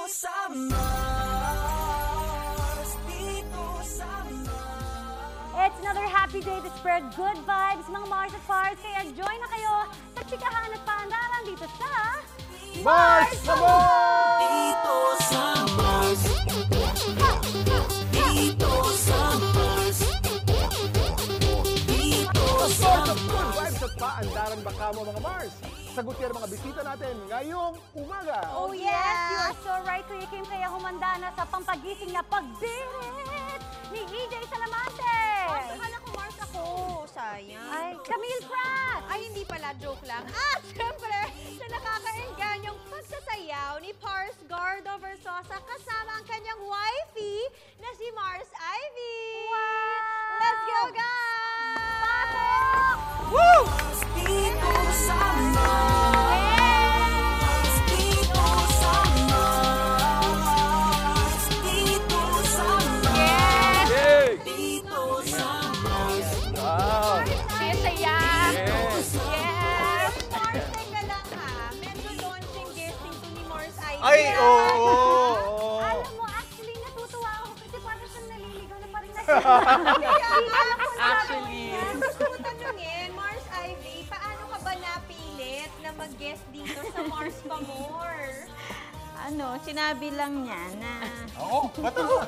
sa Mars, dito sa Mars. It's another happy day to spread good vibes, mga Mars at Pars. Kaya join na kayo sa chikahan at paandaran dito sa Mars sa Mars! Dito sa Mars, dito sa Mars, dito sa Source of good vibes at paandaran baka mo mga Mars. Sagutin ang mga bisita natin ngayong umaga. Oh yes, you are so right, Kuya Kim. Kaya humanda na sa pampagising na pagbirit ni EJ Salamante. Akala ko Mars ako. Sayang. Ay, Camille Pratt. Ay, hindi pala. Joke lang. At syempre, sa nakakaenganyong pagsasayaw ni Pars Gardo Versosa kasama ang kanyang wifey na si Mars Ivy. Wow! Let's go, guys! Pasok! Woo! dito sa Mars, dito sa Mars, dito sa Mars, Yay! dito sa Mars. Wow! Saya! Yes! Yes! Mars, teka lang ha. Medyo launching guesting to ni Mars Ivy. Ay, oo! Alam mo, actually, natutuwa ako kasi parang siyang naliligaw na parang Actually, gusto ko tanungin, Mars Ivy, paano ka ba napilit na mag-guest dito sa Mars Pa More? Ano, sinabi lang niya na Oo, bato.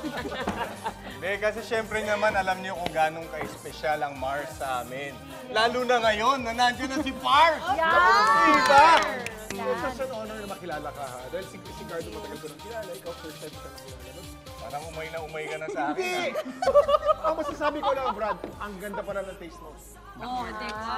Hindi, kasi syempre naman alam niyo kung ganong ka-espesyal ang Mars sa amin. Lalo na ngayon na nandiyan na si Pars! Diba? It's such an honor na makilala ka ha. Dahil si Gardo matagal ko nang kilala, ikaw first time ka nang kilala. No? Parang umay na umay ka na sa akin. Hindi! Ang masasabi ko lang, Brad, ang ganda pa ng taste mo. Oh, teka.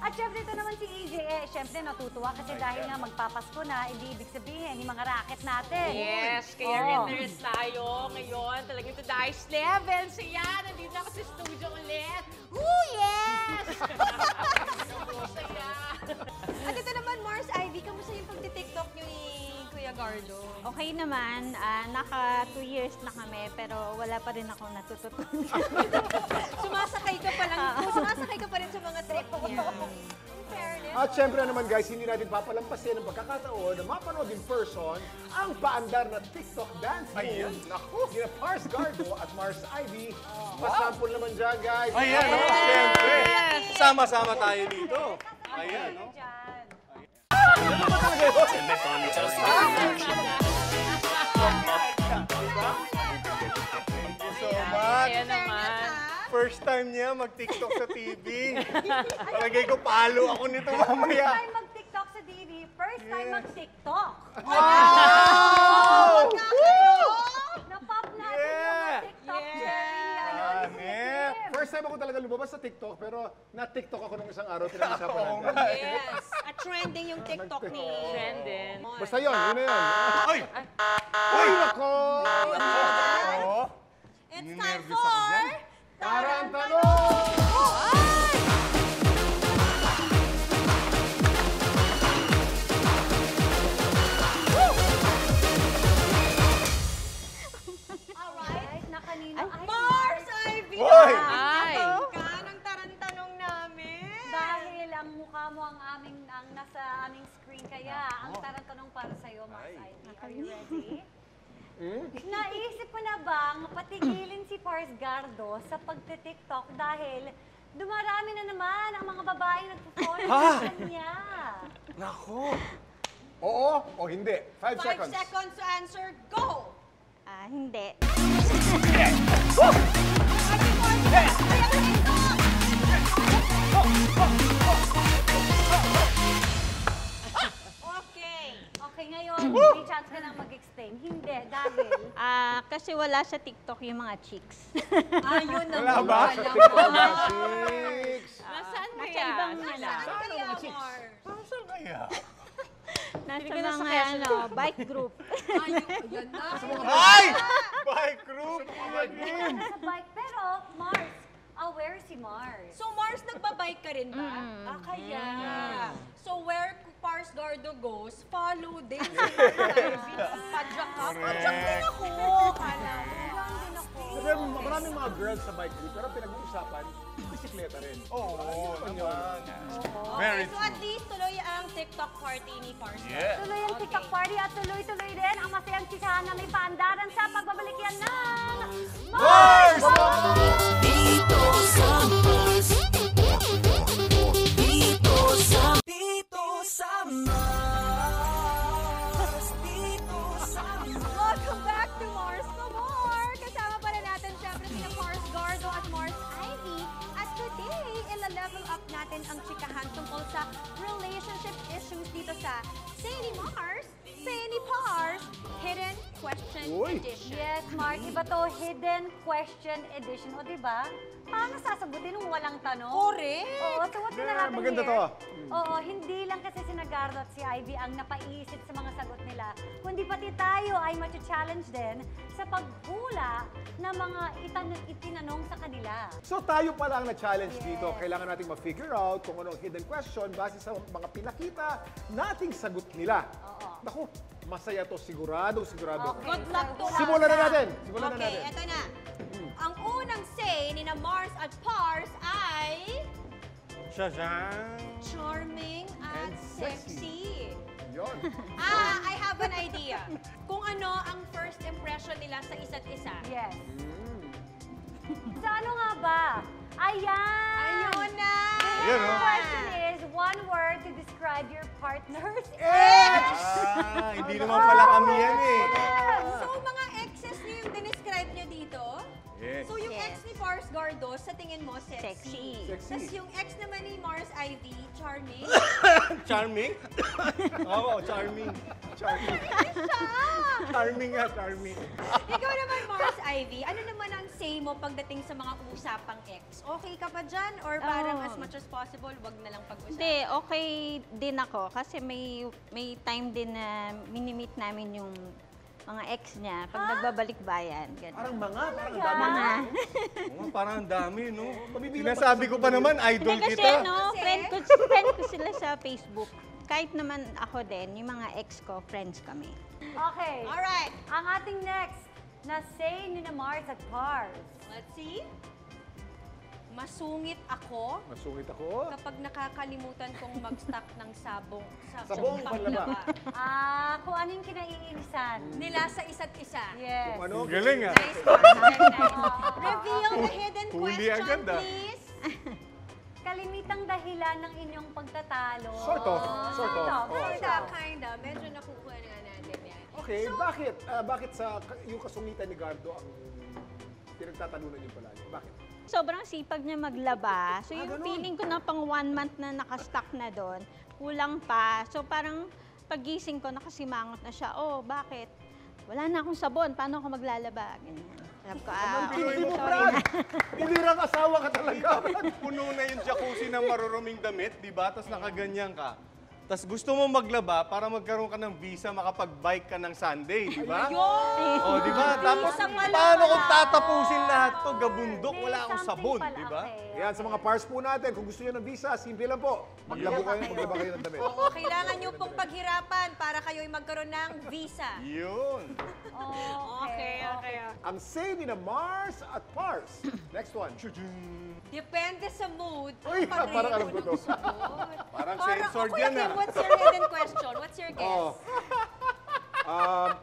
At syempre ito naman si EJ, syempre natutuwa kasi dahil nga magpapasko na, hindi ibig sabihin yung mga racket natin. Yes, kaya rin tayo ngayon. Talagang to the ice level. So yan, nandito ako sa studio ulit. Woo, yes! Saya. At ito naman, Mars Ivy, kamusta yung pagti-TikTok niyo ni Kuya Gardo? okay naman, naka 2 years na kami pero wala pa rin ako natututunan. Sumasakay ka pa lang, sumasakay ka pa rin sa mga trip niya. In fairness. At syempre naman guys, hindi natin papalampasin ang pagkakataon na mapanood in person ang paandar na TikTok dance move. Ayan, naku! Ni Pars Gardo at Mars Ivy. Pasample naman dyan guys. Ayan, no? Syempre. Sama-sama tayo dito. Ayan, no? Ano ba talaga yun? Thank you so much. Kaya naman. First time niya mag-TikTok sa TV. Palagay ko palo ako nito mamaya. First time mag-TikTok sa TV, first time mag-TikTok. Wow! Na-pop natin Yeah! yung TikTok Hanep! First time ako talaga lumabas sa TikTok, pero na-TikTok ako nung isang araw, pinag-usapan Oo natin. nga. Yes. At trending yung TikTok ni... Trend din. Basta yun, yun na yun. Ay! Ay, nako! Oo. It's time Ninervous ako dyan. for... Tarantano! Alright, na kanino? Ay, Mars Ivy! Hoy! Ay! Kanang tarantanong namin. dahil ang mukha mo ang nasa aming screen, kaya ang tarantanong para sa'yo, Mars Ivy. Are you ready? Naisip mo na bang patigilin si Pars Gardo sa pagti-TikTok dahil dumarami na naman ang mga babaeng nagpo-follow sa kanya? Nako! Oo o hindi? 5 5 seconds. seconds to answer. Go! Hindi. Okay. Okay, ngayon, may chance ka lang mag-explain. Hindi, dahil... Kasi wala sa TikTok yung mga chicks. Ayun na Wala ba? Sa TikTok na chicks. Nasaan Nasa kaya? ibang Sila? Saan ang mga chicks? Mars? Saan kaya? Nasa Hindi ko na sa mga Quezon. bike group. Ayun na. Ay! Bike group! Sa bike, pero Mars, aware si Mars. So Mars, nagbabike ka rin ba? Kaya. So where Pars Gardo goes, follow din si Mars Ivy. Padyak ka. Padyak din ako. Kala mo. Din ako. Kasi maraming mga girls sa bike group, pero pinag-uusapan, bisikleta rin. Oo, naman. Okay, Very so at least tuloy ang TikTok party ni Pars. Yeah. Tuloy ang TikTok party at tuloy-tuloy din ang masayang chikahan na may paandaran sa pagbabalik yan ng Mars! Dito sa Mars. Dito sa Mars. Dito sa Mars. Welcome back to Mars for More! Kasama pala natin syempre sina Mars Gardo at Mars Ivy. At today, ila-level up natin ang chikahan tungkol sa relationship issues dito sa Say ni Mars, Say ni Pars, Hidden Question Uy. Edition. Yes, Mark. Iba to, hidden question edition. O, diba? Paano sasagutin nung walang tanong? Correct! Oo, so what's gonna happen maganda here? to. Oo, hindi lang kasi si Gardo at si Ivy ang napaisip sa mga sagot nila, kundi pati tayo ay challenge din sa paghula ng mga itinanong sa kanila. So tayo pala ang na-challenge Yes. dito. Kailangan nating ma-figure out kung anong hidden question base sa mga pinakita nating sagot nila. Oo. Naku, masaya to. Sigurado ako. Okay, Good luck to so, Simulan na natin. Simulan na Okay, natin. eto na. Ang unang say ni na Mars at Pars ay Shazam! charming at And sexy. sexy. Yun. I have an idea. Kung ano ang first impression nila sa isa't isa. Yes. Sa ano nga ba? Ayan! Ayun na! Ayun, The oh. question is, one word to describe your partner's Hindi naman pala kami yan eh. So, mga exes niyo yung dinescribe niyo dito? Yes. So, yung Yes. ex ni Pars Gardo, sa tingin mo, sexy. Sexy. Sexy. Tapos yung ex naman ni Mars Ivy, charming. Charming? Oo, charming. Charming. Charming nga, charming. Ikaw naman, Mars Ivy, ano naman ang say mo pagdating sa mga usapang ex? Okay ka pa dyan? Or parang Oo. as much as possible, wag na lang pag-usapan? Hindi, okay din ako kasi may time din na minimit namin yung mga ex niya pag nagbabalik bayan. Ganun. Parang parang Talaga? dami. Mga, Oo, parang ang dami, no? Mabibigyan Sinasabi ko pa naman, idol hindi kasi kita. no, Kasi? friend ko sila sa Facebook. Kahit naman ako din, yung mga ex ko, friends kami. Okay. Alright, Ang ating next na say ni na Mars at Pars. let's see. Masungit ako Masungit ako. kapag nakakalimutan kong mag-stock ng sabong Sabong panlaba. Kung ano yung kinaiinisan. nila sa isa't isa. Yes. Kung ano? Ang galing ah. Nice, Mars. Very nice. Reveal the hidden Huli question, agad, ah. please. Kalimitang dahilan ng inyong pagtatalo. Sort of. Sort of. Oh. Kinda. Medyo nakukuha na natin yan. Okay, bakit? Bakit yung kasungitan ni Gardo ang pinagtatalunan niyo palagi? Bakit? Sobrang sipag niya maglaba. So yung ganun. feeling ko na pang 1 month na nakastock na doon, kulang pa. So parang pagising ko, nakasimangot na siya. Oh, bakit? Wala na akong sabon. Paano ako maglalaba? Ganyan. Sabi ko, Hindi mo, sorry Brad! na. Ibirang asawa ka talaga. Puno na yung jacuzzi ng maruruming damit, di ba? Tapos nakaganyan ka. Tapos gusto mo maglaba para magkaroon ka ng visa, makapag-bike ka ng Sunday, di ba? Oh, di ba? Tapos Visa pala. paano kung tatapusin lahat to? Gabundok, May wala akong something sabon, pala. di ba? Okay, Yan, sa mga pars po natin, kung gusto niyo ng visa, simple lang po. Maglaba kayo ng damit. Oo, kailangan nyo pong paghirapan para kayo'y magkaroon ng visa. Yun. Okay. Ang say ni na Mars at Pars. Next one. Depende sa mood. Uy, ang parang alam pareho ko ng to. sagot. Parang Parang, censored Kuya yan Kim, ah. what's your hidden question? What's your guess? Oh.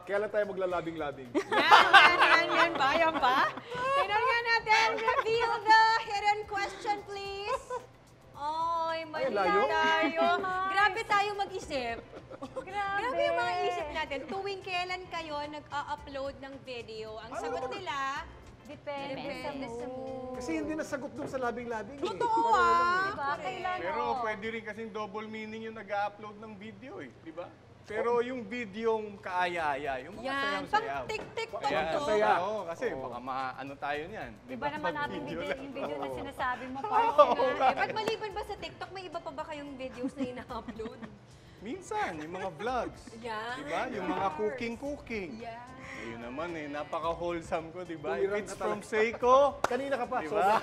Kailan tayo maglalabing-labing? Yan ba? Yan ba? Tingnan nga natin. Reveal the hidden question, please. Ay, mali layo. tayo. Grabe tayo mag-isip. Grabe. Grabe yung mga isip natin. Tuwing kailan kayo nag-upload ng video, ang sagot nila, Depende sa depende sa mood. mood. Kasi hindi nasagot dun sa labing-labing eh. Totoo Pareho lang ah. Diba? Kailan Pero pwede rin kasing double meaning yung nag-upload ng video eh, di ba? Pero yung videong kaaya-aya, yung mga Yan, sayang-sayaw. pang tik-tiktok Ayan, to. Saya. Oo, kasi baka maano tayo niyan. Di ba naman natin video, lang. yung video na sinasabi mo, Pars? Ba't maliban ba sa TikTok, may iba pa ba kayong videos na ina-upload? Minsan, yung mga vlogs. Yan. Di ba? Yung mga cooking. Yeah. Ayun naman eh, napaka-wholesome ko, di ba? If Tulirang it's ka from talaga. Seiko, Kanina ka pa. di So, ba?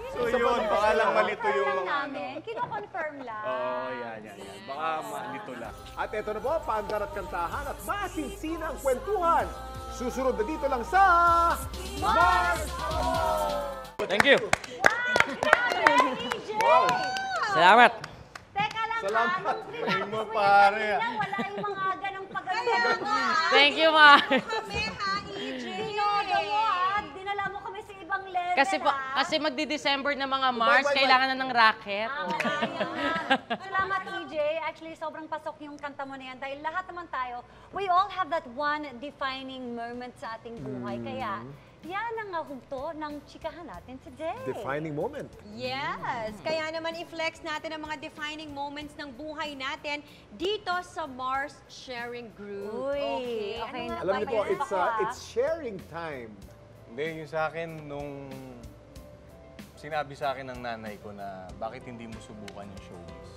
So yun, baka lang malito yung lang mga ano. namin, kino-confirm lang. Oo, yan. Baka malito lang. At eto na po, paandar at kantahan at masinsinang kwentuhan. Susunod na dito lang sa... Mars! Thank you. Wow! Grabe, EJ! Wow! Salamat. Teka lang, Salamat. Galing mo, pare. Wala yung mga ganang Kaya pagano. nga, Thank you, Ma. kami ha, EJ. Dinodo mo dinala mo kami sa ibang level Kasi magdi-December na mga Mars, kailangan na ng racket. Salamat, EJ. Actually, sobrang pasok yung kanta mo na yan. Dahil lahat naman tayo, we all have that one defining moment sa ating buhay. Kaya, yan ang hugto ng chikahan natin today. Defining moment. Yes! Kaya naman i-flex natin ang mga defining moments ng buhay natin dito sa Mars Sharing Group. Uy, Okay. na Alam niyo po, ba yan? it's sharing time. Hindi, yung sa akin, nung sinabi sa akin ng nanay ko na bakit hindi mo subukan yung showbiz.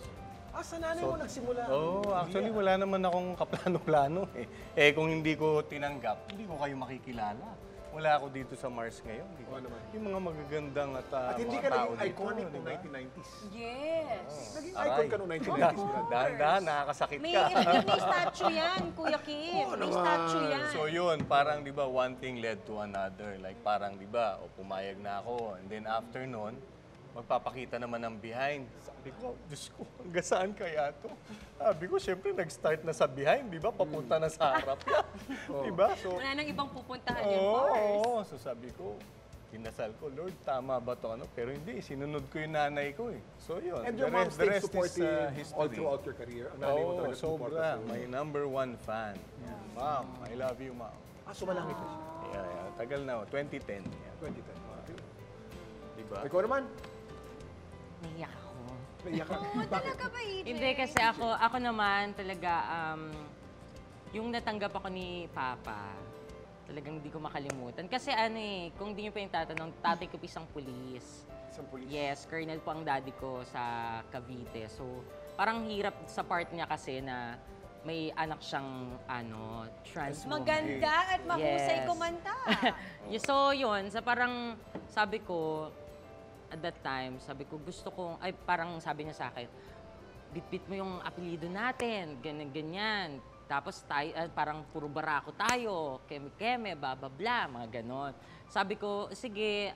Sa nanay mo nagsimula. Actually, wala naman akong kaplano-plano eh. Eh, kung hindi ko tinanggap, hindi ko kayo makikilala. Wala ako dito sa Mars ngayon. Di ba? Yung mga magagandang at At hindi mga ka tao naging dito, iconic di noong ba? 1990s. Yes! Naging Aray. icon ka noong 1990s. Dahan-dahan, nakakasakit May, ka. may statue yan, Kuya Kim. May statue yan. So yun, parang di ba, one thing led to another. Like parang di ba, o pumayag na ako. And then after nun, magpapakita naman ng behind. Sabi ko, Diyos ko, hanggang saan kaya to? Sabi ko, syempre nag-start na sa behind, di ba? Papunta na sa harap yan. Di ba? So, Wala nang ibang pupuntahan yung Mars. oo. So sabi ko, pinasal ko, Lord, tama ba to? Ano? Pero hindi, sinunod ko yung nanay ko eh. So yun, And your mom stayed supportive all history. throughout your career. Ang nanay mo Oo, talaga sobra. supportive sa'yo. My number one fan. Mom, I love you, Mom. Sumalangit na siya. Yeah. Tagal na, 2010. Yeah. 2010. Diba? Ikaw naman, Naiyak ako. naiyak ka. Bakit? Talaga ba, EJ? Hindi, kasi ako naman talaga, yung natanggap ako ni Papa, talagang hindi ko makalimutan. Kasi kung hindi niyo pa yung tatanong, tatay ko po isang pulis. Isang pulis. Yes, colonel po ang daddy ko sa Cavite. So, parang hirap sa part niya kasi na may anak siyang trans woman. Maganda at mahusay Yes. kumanta. So, yun, parang sabi ko, at that time, sabi ko, parang sabi niya sa akin, bitbit mo yung apelido natin, ganyan-ganyan. Tapos tayo, parang puro barako tayo, keme-keme, bla mga ganon. Sabi ko, sige,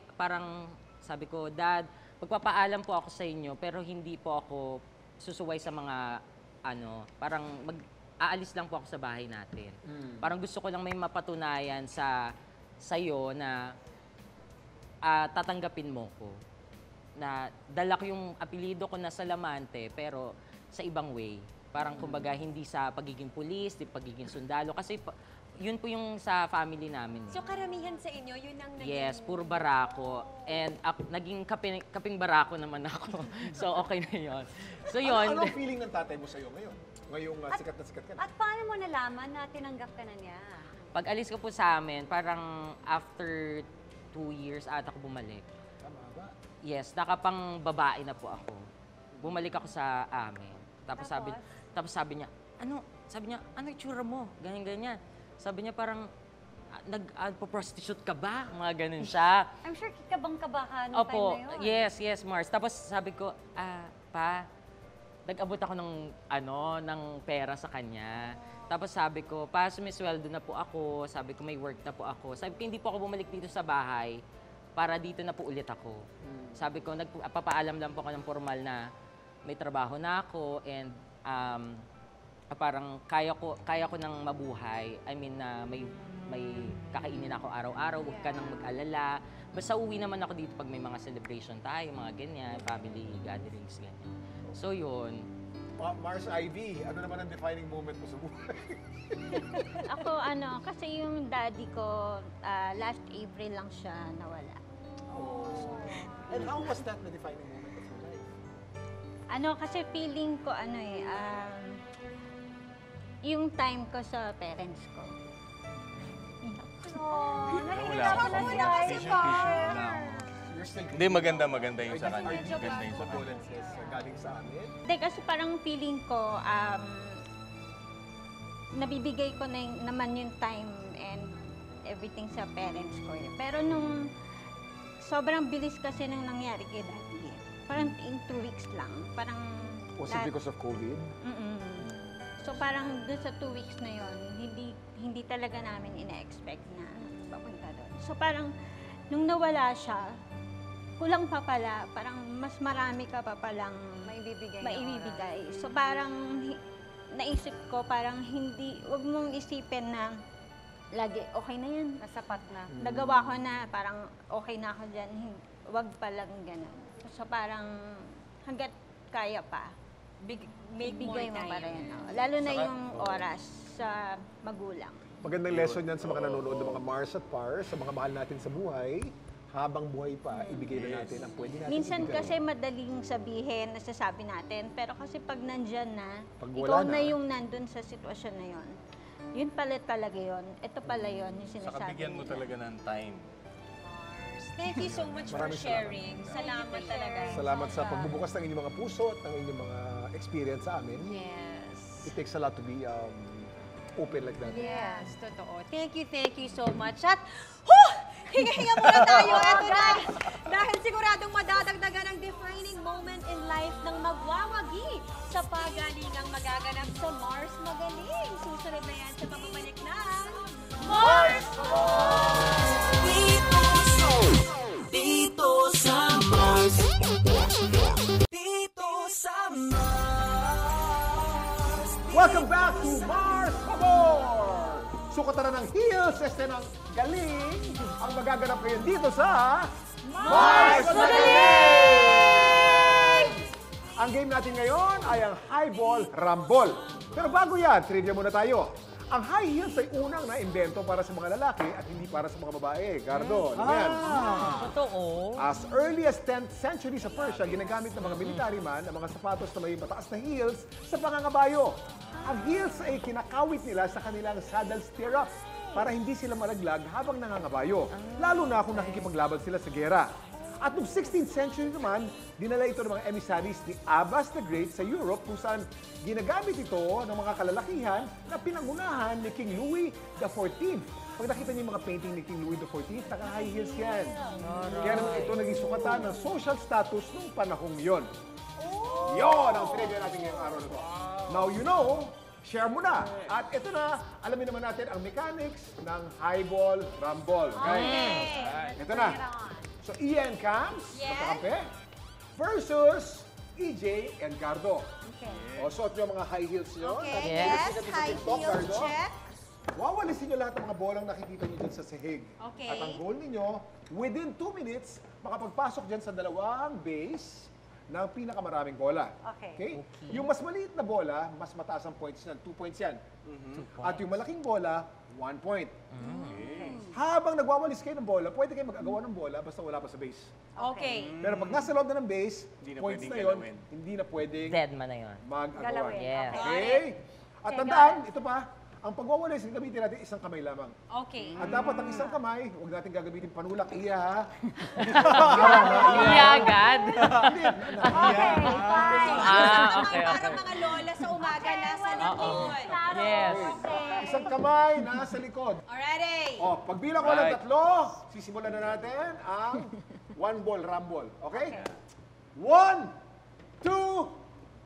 sabi ko, Dad, magpapaalam po ako sa inyo, pero hindi po ako susuway sa mga, parang aalis lang po ako sa bahay natin. Parang gusto ko lang may mapatunayan sa'yo na tatanggapin mo ko. Na dala ko yung apelido ko na Salamante, pero sa ibang way. Parang kumbaga hindi sa pagiging pulis, di pagiging sundalo. Kasi yun po yung sa family namin. So karamihan sa inyo, yun ang naging... Yes, puro barako. And naging kaping barako naman ako. So okay na yun. So yun. Ano ang feeling ng tatay mo sa'yo ngayon? Ngayong sikat na sikat ka na. At paano mo nalaman na tinanggap ka na niya? Pag alis ko po sa amin, parang after 2 years ata ako bumalik. Tama ba? Yes, nakapang babae na po ako. Bumalik ako sa amin. Tapos sabi niya, ano itsura mo? Ganyan-ganyan. Sabi niya parang, nag-prostitute ka ba? Mga ganun siya. I'm sure kabang-kaba ka nung Opo, time na yun. yes, Mars. Tapos sabi ko, Pa, nag-abot ako ng pera sa kanya. Tapos sabi ko, Pa, sumisweldo na po ako. Sabi ko, may work na po ako. Sabi ko, hindi po ako bumalik dito sa bahay para dito na po ulit ako. Sabi ko, nagpapaalam lang po ako ng formal na may trabaho na ako and parang kaya ko nang mabuhay. I mean, na may kakainin ako araw-araw, huwag ka nang mag-alala. Basta uwi naman ako dito pag may mga celebration tayo, mga ganyan, family gatherings, ganyan. So, yun. Mars Ivy, ano naman ang defining moment mo sa buhay? Ako, kasi yung daddy ko, last April lang siya nawala. And how was that the defining moment of your life? Kasi feeling ko, yung time ko sa parents ko. Wala ako sa You're still Hindi, maganda yung sa kanya. Are you Maganda yung sa kanya. condolences galing sa amin? Hindi, kasi parang feeling ko, nabibigay ko naman yung time and everything sa parents ko. Pero nung sobrang bilis kasi nang nangyari kay daddy. Parang in 2 weeks lang. Parang Was it because of COVID? So parang doon sa 2 weeks na yon, hindi talaga namin ina-expect na papunta doon. So parang nung nawala siya, kulang pa pala, parang mas marami ka pa palang Maibibigay. maibibigay. So parang naisip ko, parang hindi, wag mong isipin na lagi, okay na yan. Nasapat na. Nagawa ko na, parang okay na ako dyan. Wag palang ganun. So parang hanggat kaya pa, Make more bigay mo pa time. rin. Lalo na yung oras sa magulang. Magandang lesson yan sa mga nanonood ng mga Mars at Pars, sa mga mahal natin sa buhay. Habang buhay pa, ibigay na natin ang pwede natin Minsan ibigay. kasi madaling sabihin, nasasabi natin, pero kasi pag nandyan na, Pag ikaw wala na na. yung nandun sa sitwasyon na yon. Yun pala talaga yun. Ito pala yun, yung Saka sinasabi bigyan mo nila. talaga ng time. Thank you so much for Maraming salamat. sharing. Salamat talaga. Salamat sa pagbubukas ng inyong mga puso at ng inyong mga experience sa amin. Yes. It takes a lot to be open like that. Yes, totoo. Thank you so much. At, hinga-hinga muna tayo. Ito na. Dahil siguradong madadagdagan ang defining moment in life ng magwawagi sa pagalingang magaganap sa Mars Magaling. Susunod na yan sa pababalik ng Mars! Dito sa Mars. Dito sa Mars. Welcome back to Mars Pabor! Sukatan na ng heels, ng galing ang magaganap ngayon dito sa Mars Magaling! Ang game natin ngayon ay ang Highball Rumble. Pero bago yan, trivia muna tayo. Ang high heels ay unang na-imbento para sa mga lalaki at hindi para sa mga babae. Gardo, ano yan? Totoo. As early as 10th century sa Persia, ginagamit ng mga military man ang mga sapatos na may mataas na heels sa pangangabayo. Ang heels ay kinakawit nila sa kanilang saddle stirrup para hindi sila malaglag habang nangangabayo, lalo na kung nakikipaglaban sila sa gera. At noong 16th century naman, dinala ito ng mga emissaries ni Abbas the Great sa Europe kung saan ginagamit ito ng mga kalalakihan na pinangunahan ni King Louis XIV. Pag nakita niyo yung mga painting ni King Louis XIV, naka-high heels yan. Kaya naman ito naging sukatan ng social status nung panahong yon. Yon ang trivia natin ngayong araw na to. Now you know, share mo na. At ito na, alamin naman natin ang mechanics ng Highball Rumble. Okay? Ito na. So, Ian Cams, magkakampi, versus EJ and Gardo. Okay. O, suot nyo ang mga high heels nyo. Okay, Nakikita yes, natin sa high TikTok, heels, Gardo. check. Wawalisin nyo lahat ng mga bolang nakikita nyo dyan sa sahig. Okay. At ang goal ninyo, within 2 minutes, makapagpasok dyan sa dalawang base ng pinakamaraming bola. Okay. Yung mas maliit na bola, mas mataas ang points yan. 2 points yan. At yung malaking bola, 1 point. Habang nagwawalis kayo ng bola, pwede kayo mag-agawa ng bola basta wala pa sa base. Okay. Pero pag nasa loob na ng base, Hindi na points pwedeng na yun, galawin. hindi na pwedeng Dead man na yun. mag-agawa. Galawin. Yes. Okay? At tandaan, ito pa, ang pagwawalis, gamitin natin isang kamay lamang. Okay. At dapat ang isang kamay, huwag natin gagamitin panulak, iya ha. Iya agad. Hindi, Okay, fine. Okay. Parang mga lola sa umaga nasa likod. Yes. isang kamay nasa likod. Alright. O, pagbilang ko ng Right. 3, sisimulan na natin ang one ball rumble. Okay? 1, 2,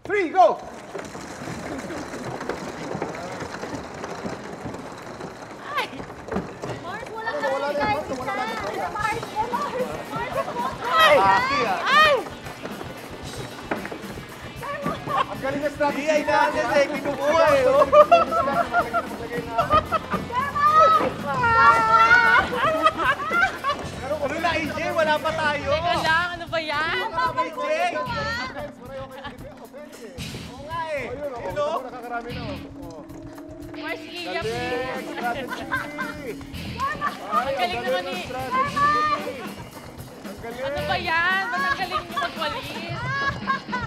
3, go! Mars, wala ka Wala rin na guys. yung wala na yung bola. Mars, Ang galing na strategy. Iya, inaanyan eh, kinukuha eh. Oh. Ano na, AJ? Wala pa tayo. Teka lang, ano ba yan? AJ! Oo nga eh. Ayun, o. Nakakarami na. Mars, iya, Galing, strategy. Ang galing naman ni... Ang galing. Ano ba yan? Ba't ang galing niyo magwalis?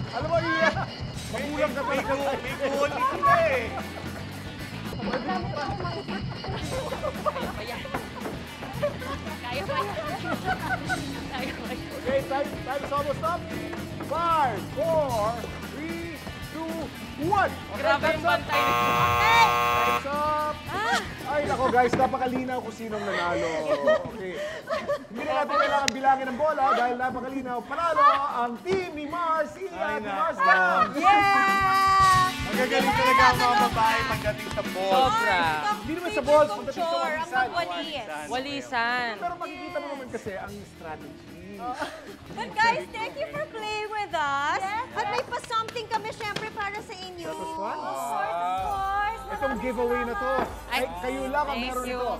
Alam mo, Iya, magulang ka May talaga. goal sila eh. Kaya pa yan. Kaya pa yan. Okay, time is almost up. 5, 4, 3, 2, 1. Okay, Grabe yung time's up. bantay nito. Time's up. Ay, nako guys, napakalinaw kung sinong nanalo. Okay. Hindi na natin kailangan bilangin ng bola dahil napakalinaw. Panalo ang team ni Mars. Ian, ni Mars Cam. Ang gagaling talaga ang mga babae pagdating sa ball. Sobra. Hindi naman sa balls, pagdating sa Chore, ang walisan. magwalis. Walisan. Pero makikita mo naman kasi ang strategy. But guys, thank you for playing with us. At may pa-something kami syempre para sa inyo. That was fun. Of course. Itong giveaway na to, ay, kayo lang ang Thank meron you. nito.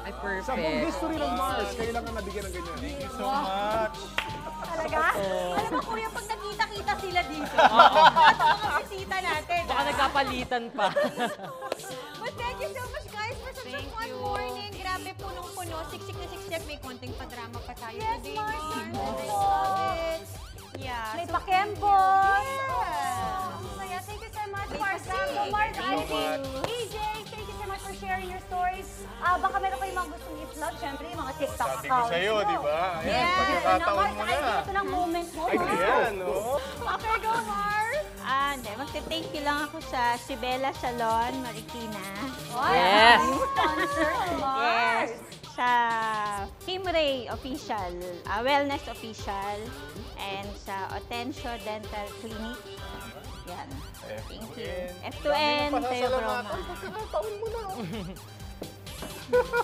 Ay, Sa buong perfect. history ng Mars, kayo lang ang nabigyan ng ganyan. Thank you so much. Talaga? Alam mo kuya, pag nakita-kita sila dito, ito mga bisita natin. Baka nagkapalitan pa. But thank you so much guys for such a fun morning. Grabe punong-puno. Siksik na siksik. May konting padrama pa tayo Yes, today. Mars, I love it. Yeah. May so- pakembos. Yeah. Saya. Thank you so much, May Mars. pasig. Mars, Thank you so Ivy, EJ, thank you so much for sharing your stories. Baka meron kayong mga gustong i-vlog, syempre, yung mga TikTok Sabi ko accounts sa'yo, mo. di ba? Ayan, Yes. pagkakataon mo na. Ito ng moment mo. Ay, Mars. Ayan, no? Okay, go Mars. Hindi. Magte-thank you lang ako sa Sibela Salon, Marikina. Yes. Sponsor, Mars. Yes. Sa Kim Ray Official, Wellness Official, and sa Otensio Dental Clinic. Yan. Thank you. F2N, Teo Broma. Pagkakataon mo na.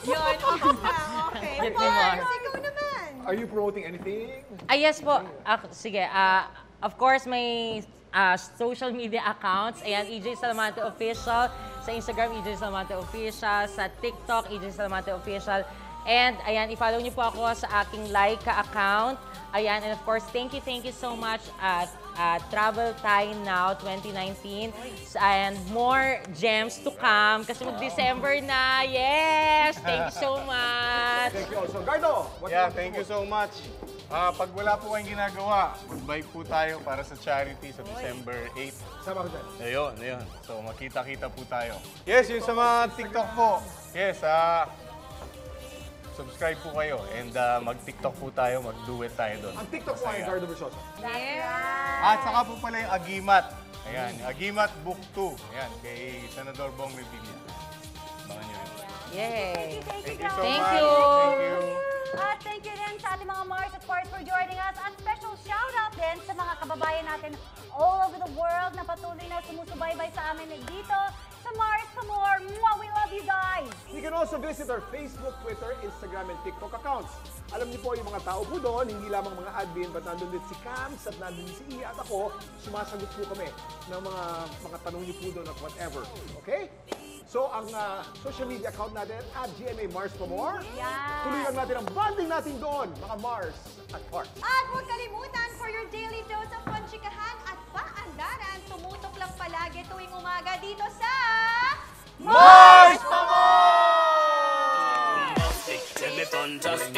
Yun, okay. Get ni Mars, Mars. ikaw naman. Are you promoting anything? Yes po. Sige. Of course, may social media accounts. Ayan, EJ Salamante Official. Sa Instagram, EJ Salamante Official. Sa TikTok, EJ Salamante Official. And ayan, i-follow niyo po ako sa aking Laika account. Ayan, and of course, thank you so much at Travel Time Now 2019. And more gems to come kasi mag-December na. Yes! Thank you so much. Thank you also. Gardo, what Yeah, do thank you so much. Pag wala po kayong ginagawa, mag-bike po tayo para sa charity sa December 8. Sama ko dyan. Ayun. So, makita-kita po tayo. Yes, yung sa mga TikTok po. Yes, subscribe po kayo and mag-TikTok po tayo, mag-duet tayo doon. Ang TikTok ko ay Masaya. Gardo Versosa. At saka po pala yung Agimat. Ayan, Agimat Book 2. Ayan, kay Senador Bong Revilla. Abangan nyo yun. Yay! Thank you, Thank you so Thank much. you. Thank you. At thank you din sa ating mga Mars at Pars for joining us. At special shout out din sa mga kababayan natin all over the world na patuloy na sumusubaybay sa amin dito sa Mars for More. Mwah! We love you guys! You can also visit our Facebook, Twitter, Instagram, and TikTok accounts. Alam niyo po yung mga tao po doon, hindi lamang mga admin, but nandun din si Cams at nandun si Iya at ako, sumasagot po kami ng mga tanong niyo po doon at whatever. Okay? So, ang social media account natin at GMA Mars for More. Tuloy lang natin ang bonding natin doon, mga Mars at Pars. At huwag kalimutan for your daily dose of panchikahan at paandaran, tumutok lang palagi tuwing umaga dito sa Mars! Tell me fun, just